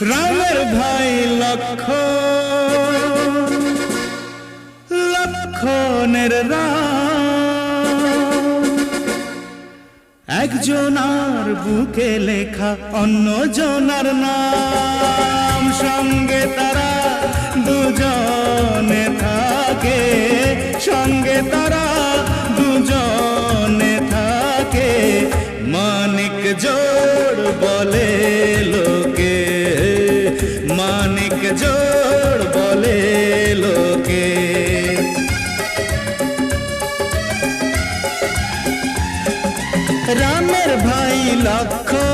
রামের ভাই লক্ষণের রাম, একজনার বুকে লেখা অন্যজনার নাম। সঙ্গে তারা দুজনে থাকে, সঙ্গে তারা দুজনে থাকে। মানিক জোড় বলে লোকে, মানিক জোড় বলে লোকে। রামের ভাই লক্ষণ